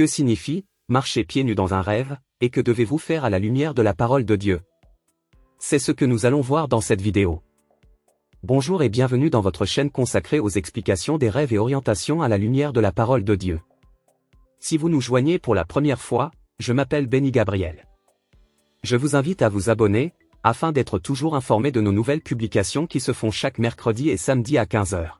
Que signifie marcher pieds nus dans un rêve, et que devez-vous faire à la lumière de la parole de Dieu? C'est ce que nous allons voir dans cette vidéo. Bonjour et bienvenue dans votre chaîne consacrée aux explications des rêves et orientations à la lumière de la parole de Dieu. Si vous nous joignez pour la première fois, je m'appelle Benny Gabriel. Je vous invite à vous abonner, afin d'être toujours informé de nos nouvelles publications qui se font chaque mercredi et samedi à 15 h.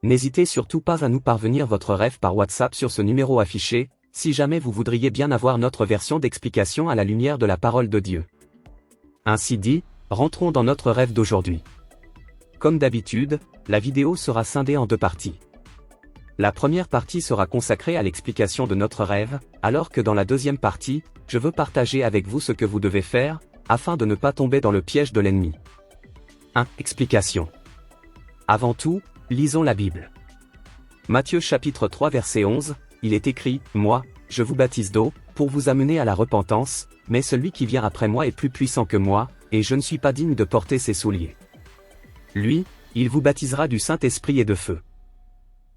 N'hésitez surtout pas à nous parvenir votre rêve par WhatsApp sur ce numéro affiché, si jamais vous voudriez bien avoir notre version d'explication à la lumière de la parole de Dieu. Ainsi dit, rentrons dans notre rêve d'aujourd'hui. Comme d'habitude, la vidéo sera scindée en deux parties. La première partie sera consacrée à l'explication de notre rêve, alors que dans la deuxième partie, je veux partager avec vous ce que vous devez faire, afin de ne pas tomber dans le piège de l'ennemi. 1. Explication. Avant tout, lisons la Bible. Matthieu chapitre 3 verset 11, il est écrit, « Moi, je vous baptise d'eau, pour vous amener à la repentance, mais celui qui vient après moi est plus puissant que moi, et je ne suis pas digne de porter ses souliers. Lui, il vous baptisera du Saint-Esprit et de feu. »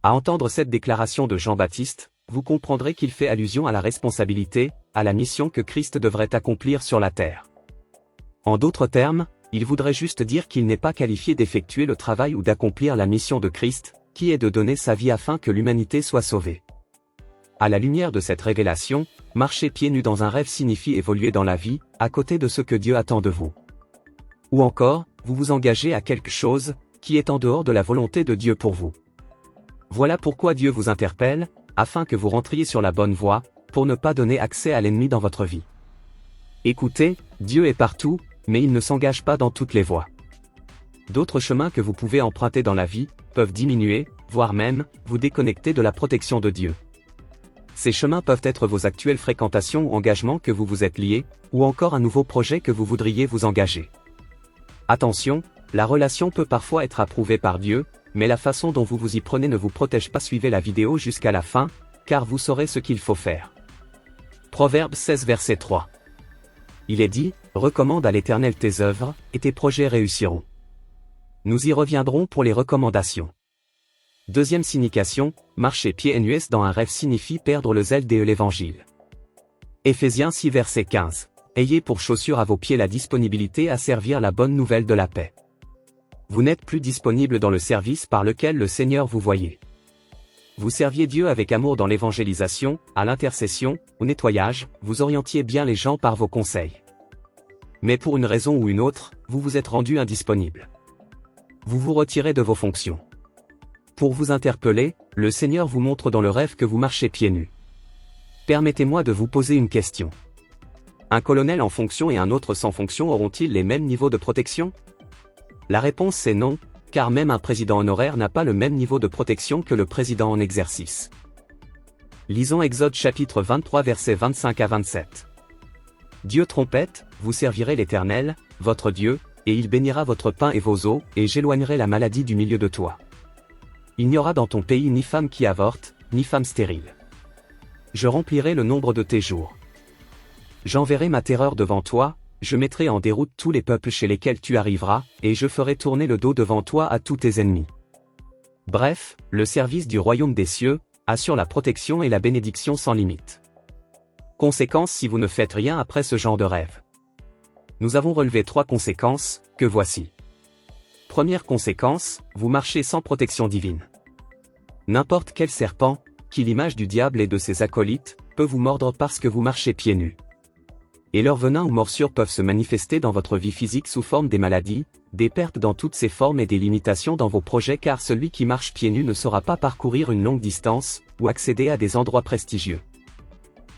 À entendre cette déclaration de Jean-Baptiste, vous comprendrez qu'il fait allusion à la responsabilité, à la mission que Christ devrait accomplir sur la terre. En d'autres termes, il voudrait juste dire qu'il n'est pas qualifié d'effectuer le travail ou d'accomplir la mission de Christ, qui est de donner sa vie afin que l'humanité soit sauvée. À la lumière de cette révélation, marcher pieds nus dans un rêve signifie évoluer dans la vie, à côté de ce que Dieu attend de vous. Ou encore, vous vous engagez à quelque chose, qui est en dehors de la volonté de Dieu pour vous. Voilà pourquoi Dieu vous interpelle, afin que vous rentriez sur la bonne voie, pour ne pas donner accès à l'ennemi dans votre vie. Écoutez, Dieu est partout, mais il ne s'engage pas dans toutes les voies. D'autres chemins que vous pouvez emprunter dans la vie, peuvent diminuer, voire même, vous déconnecter de la protection de Dieu. Ces chemins peuvent être vos actuelles fréquentations ou engagements que vous vous êtes liés, ou encore un nouveau projet que vous voudriez vous engager. Attention, la relation peut parfois être approuvée par Dieu, mais la façon dont vous vous y prenez ne vous protège pas. Suivez la vidéo jusqu'à la fin, car vous saurez ce qu'il faut faire. Proverbe 16 verset 3. Il est dit, « Recommande à l'Éternel tes œuvres, et tes projets réussiront. » Nous y reviendrons pour les recommandations. Deuxième signification, marcher pieds nus dans un rêve signifie perdre le zèle de l'Évangile. Éphésiens 6 verset 15. Ayez pour chaussure à vos pieds la disponibilité à servir la bonne nouvelle de la paix. Vous n'êtes plus disponible dans le service par lequel le Seigneur vous voyait. Vous serviez Dieu avec amour dans l'évangélisation, à l'intercession, au nettoyage, vous orientiez bien les gens par vos conseils. Mais pour une raison ou une autre, vous vous êtes rendu indisponible. Vous vous retirez de vos fonctions. Pour vous interpeller, le Seigneur vous montre dans le rêve que vous marchez pieds nus. Permettez-moi de vous poser une question. Un colonel en fonction et un autre sans fonction auront-ils les mêmes niveaux de protection? La réponse est non, car même un président honoraire n'a pas le même niveau de protection que le président en exercice. Lisons Exode chapitre 23 versets 25 à 27. Dieu trompette, vous servirez l'Éternel, votre Dieu, et il bénira votre pain et vos eaux, et j'éloignerai la maladie du milieu de toi. Il n'y aura dans ton pays ni femme qui avorte, ni femme stérile. Je remplirai le nombre de tes jours. J'enverrai ma terreur devant toi, je mettrai en déroute tous les peuples chez lesquels tu arriveras, et je ferai tourner le dos devant toi à tous tes ennemis. Bref, le service du royaume des cieux assure la protection et la bénédiction sans limite. Conséquences si vous ne faites rien après ce genre de rêve. Nous avons relevé 3 conséquences, que voici. Première conséquence, vous marchez sans protection divine. N'importe quel serpent, qui l'image du diable et de ses acolytes, peut vous mordre parce que vous marchez pieds nus. Et leurs venins ou morsures peuvent se manifester dans votre vie physique sous forme des maladies, des pertes dans toutes ses formes et des limitations dans vos projets, car celui qui marche pieds nus ne saura pas parcourir une longue distance, ou accéder à des endroits prestigieux.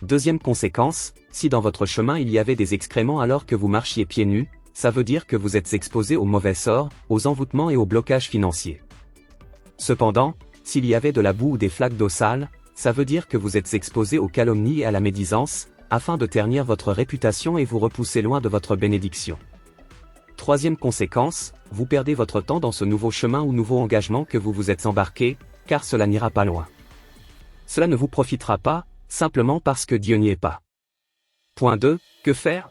Deuxième conséquence, si dans votre chemin il y avait des excréments alors que vous marchiez pieds nus, ça veut dire que vous êtes exposé au mauvais sort, aux envoûtements et aux blocages financiers. Cependant, s'il y avait de la boue ou des flaques d'eau sale, ça veut dire que vous êtes exposé aux calomnies et à la médisance, afin de ternir votre réputation et vous repousser loin de votre bénédiction. Troisième conséquence, vous perdez votre temps dans ce nouveau chemin ou nouveau engagement que vous vous êtes embarqué, car cela n'ira pas loin. Cela ne vous profitera pas, simplement parce que Dieu n'y est pas. Point 2, que faire?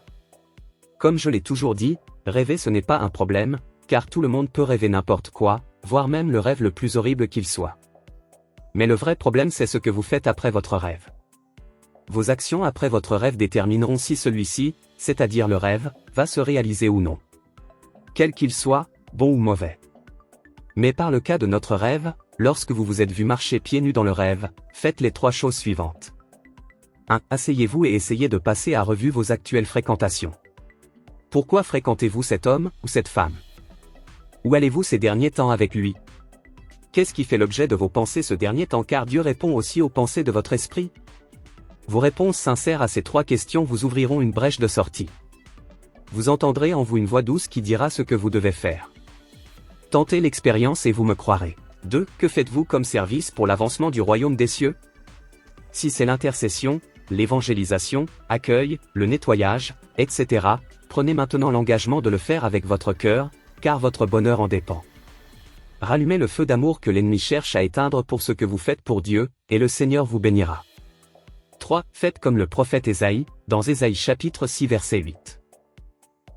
Comme je l'ai toujours dit, rêver ce n'est pas un problème, car tout le monde peut rêver n'importe quoi, voire même le rêve le plus horrible qu'il soit. Mais le vrai problème c'est ce que vous faites après votre rêve. Vos actions après votre rêve détermineront si celui-ci, c'est-à-dire le rêve, va se réaliser ou non. Quel qu'il soit, bon ou mauvais. Mais par le cas de notre rêve, lorsque vous vous êtes vu marcher pieds nus dans le rêve, faites les 3 choses suivantes. 1. Asseyez-vous et essayez de passer à revue vos actuelles fréquentations. Pourquoi fréquentez-vous cet homme ou cette femme? Où allez-vous ces derniers temps avec lui? Qu'est-ce qui fait l'objet de vos pensées ce dernier temps, car Dieu répond aussi aux pensées de votre esprit? Vos réponses sincères à ces 3 questions vous ouvriront une brèche de sortie. Vous entendrez en vous une voix douce qui dira ce que vous devez faire. Tentez l'expérience et vous me croirez. 2. Que faites-vous comme service pour l'avancement du royaume des cieux? Si c'est l'intercession, l'évangélisation, accueil, le nettoyage, etc., prenez maintenant l'engagement de le faire avec votre cœur, car votre bonheur en dépend. Rallumez le feu d'amour que l'ennemi cherche à éteindre pour ce que vous faites pour Dieu, et le Seigneur vous bénira. 3. Faites comme le prophète Ésaïe, dans Ésaïe chapitre 6 verset 8.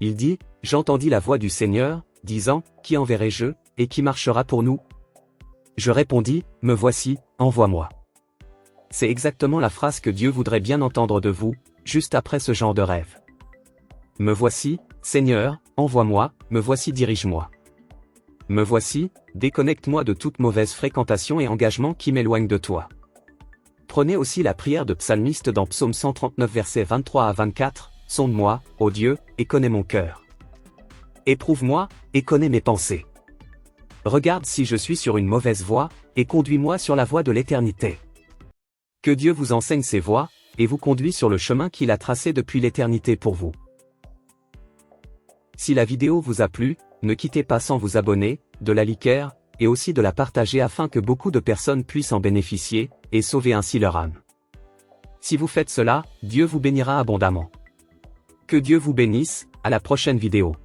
Il dit, « J'entendis la voix du Seigneur, disant, Qui enverrai-je, et qui marchera pour nous? Je répondis, Me voici, envoie-moi. » C'est exactement la phrase que Dieu voudrait bien entendre de vous, juste après ce genre de rêve. Me voici, Seigneur, envoie-moi, me voici, dirige-moi. Me voici, déconnecte-moi de toute mauvaise fréquentation et engagement qui m'éloigne de toi. Prenez aussi la prière de psalmiste dans Psaume 139 versets 23 à 24, Sonde-moi, ô Dieu, et connais mon cœur. Éprouve-moi, et connais mes pensées. Regarde si je suis sur une mauvaise voie, et conduis-moi sur la voie de l'éternité. Que Dieu vous enseigne ses voies, et vous conduit sur le chemin qu'il a tracé depuis l'éternité pour vous. Si la vidéo vous a plu, ne quittez pas sans vous abonner, de la liker, et aussi de la partager afin que beaucoup de personnes puissent en bénéficier, et sauver ainsi leur âme. Si vous faites cela, Dieu vous bénira abondamment. Que Dieu vous bénisse, à la prochaine vidéo.